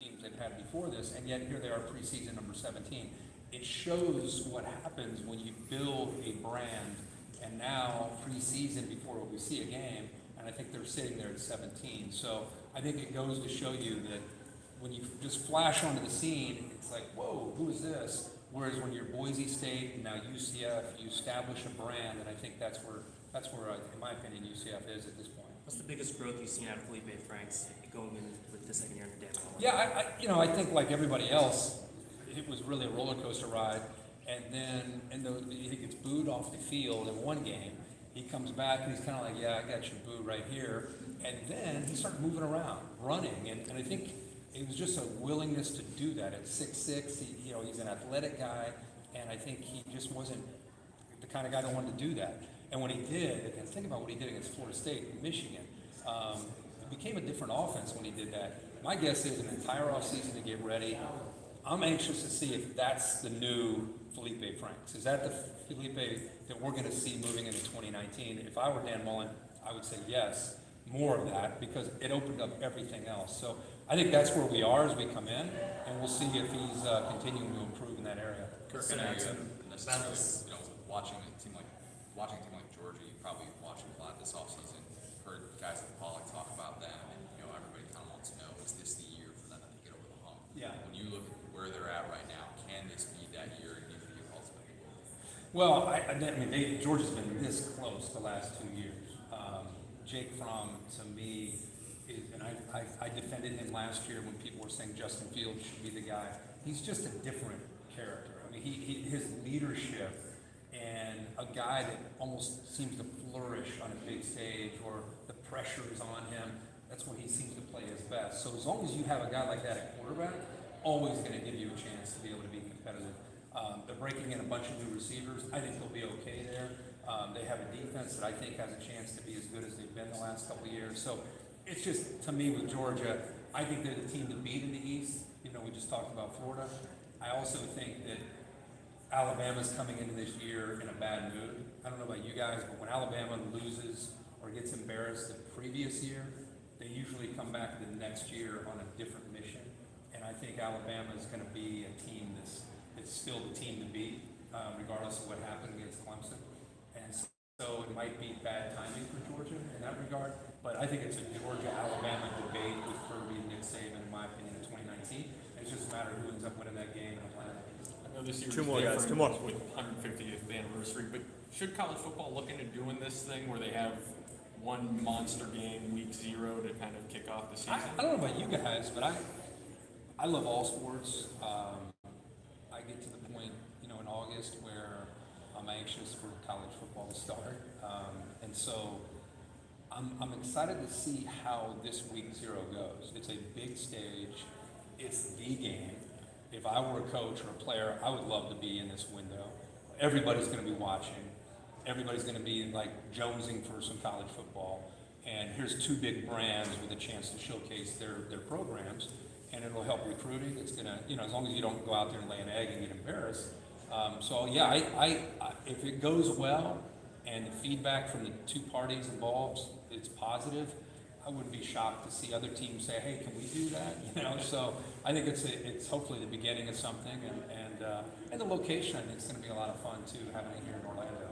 teams they've had before this, and yet here they are preseason number 17. It shows what happens when you build a brand, and now preseason before we see a game, and I think they're sitting there at 17. So I think it goes to show you that when you just flash onto the scene, it's like, whoa, who is this? Whereas when you're Boise State and now UCF, you establish a brand, and I think that's where in my opinion, UCF is at this point. What's the biggest growth you've seen out of Felipe Franks going in with the second year under Dan Mullen? Yeah, I think like everybody else, it was really a roller coaster ride, and then he gets booed off the field in one game. He comes back and he's kind of like, yeah, I got you booed right here, and then he started moving around, running, and I think it was just a willingness to do that. At 6'6", he's an athletic guy, and I think he just wasn't the kind of guy that wanted to do that. And when he did, and think about what he did against Florida State and Michigan, it became a different offense when he did that. My guess is an entire offseason to get ready. I'm anxious to see if that's the new Felipe Franks. Is that the Felipe that we're going to see moving into 2019? If I were Dan Mullen, I would say yes, more of that, because it opened up everything else. So I think that's where we are as we come in, and we'll see if he's continuing to improve in that area. Kirk, I know watching a team like Georgia, you probably watched a lot this offseason. Heard guys like Pollock talk about them, and everybody kind of wants to know, is this the year for them to get over the hump? Yeah. When you look at where they're at right now, can this be that year and give you ultimately? Well, Georgia's been this close the last 2 years. Jake Fromm, to me, and I defended him last year when people were saying Justin Fields should be the guy. He's just a different character. I mean, his leadership, and a guy that almost seems to flourish on a big stage, or the pressure is on him. That's when he seems to play his best. So as long as you have a guy like that at quarterback, always going to give you a chance to be able to be competitive. They're breaking in a bunch of new receivers. I think they'll be okay there. They have a defense that I think has a chance to be as good as they've been the last couple of years. So it's just, to me, with Georgia, I think they're the team to beat in the East. We just talked about Florida. I also think that Alabama's coming into this year in a bad mood. I don't know about you guys, but when Alabama loses or gets embarrassed the previous year, they usually come back the next year on a different mission. And I think Alabama is going to be a team that's still the team to beat, regardless of what happened against Clemson. And so it might be bad timing for Georgia in that regard. But I think it's a Georgia-Alabama debate with Kirby and Nick Saban, in my opinion, in 2019. It's just a matter of who ends up winning that game and playing. I know this year Two is more, guys. different Two more. with 150th anniversary, but should college football look into doing this thing where they have one monster game week 0 to kind of kick off the season? I don't know about you guys, but I love all sports. I get to the point, in August where I'm anxious for college football to start, and so I'm excited to see how this week 0 goes. It's a big stage. It's the game. If I were a coach or a player, I would love to be in this window. Everybody's going to be watching. Everybody's going to be like jonesing for some college football. And here's 2 big brands with a chance to showcase their programs, and it'll help recruiting. It's going to, as long as you don't go out there and lay an egg and get embarrassed. So yeah, I if it goes well and the feedback from the 2 parties involved, it's positive, I wouldn't be shocked to see other teams say, hey, can we do that? So I think it's hopefully the beginning of something, and the location, I think, is going to be a lot of fun too, having it here in Orlando.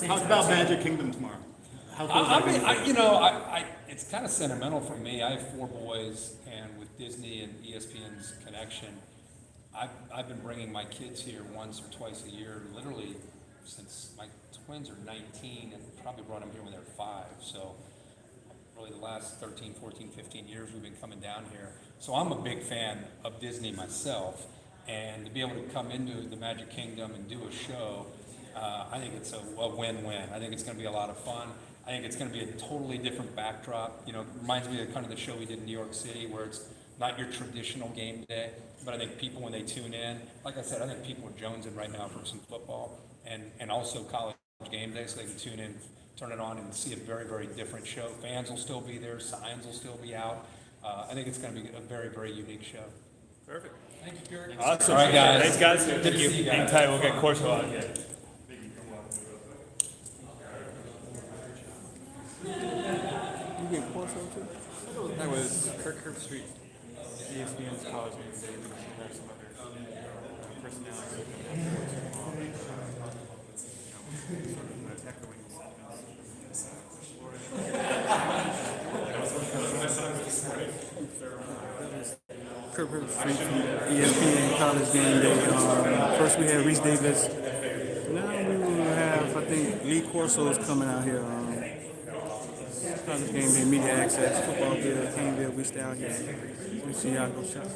How about Magic Kingdom tomorrow? How close are you? It's kind of sentimental for me. I have 4 boys, and with Disney and ESPN's connection, I've been bringing my kids here once or twice a year, literally since my twins are 19, and probably brought them here when they're 5. So really the last 13, 14, 15 years we've been coming down here. So I'm a big fan of Disney myself, and to be able to come into the Magic Kingdom and do a show, I think it's a win-win. I think it's going to be a lot of fun. I think it's going to be a totally different backdrop. It reminds me of kind of the show we did in New York City, where it's not your traditional game day, but I think people, when they tune in, like I said, I think people are jonesing right now for some football and also college game day, so they can tune in, turn it on, and see a very, very different show. Fans will still be there. Signs will still be out. I think it's going to be a very, very unique show. Perfect. Thank you, Kirk. Awesome. All right, guys. Thanks, guys. Good to see you guys. Hang tight. We'll get Corso out here. You get Corso too? That was Kirk Herbstreit. ESPN's college game day. We have some other personalities. Echoing Kirk Herbstreit from ESPN college game day. First we had Reese Davis. Now we will have, I think, Lee Corso is coming out here. College game day, media access, football bill, game bill. We stay out here. We see y'all go shop.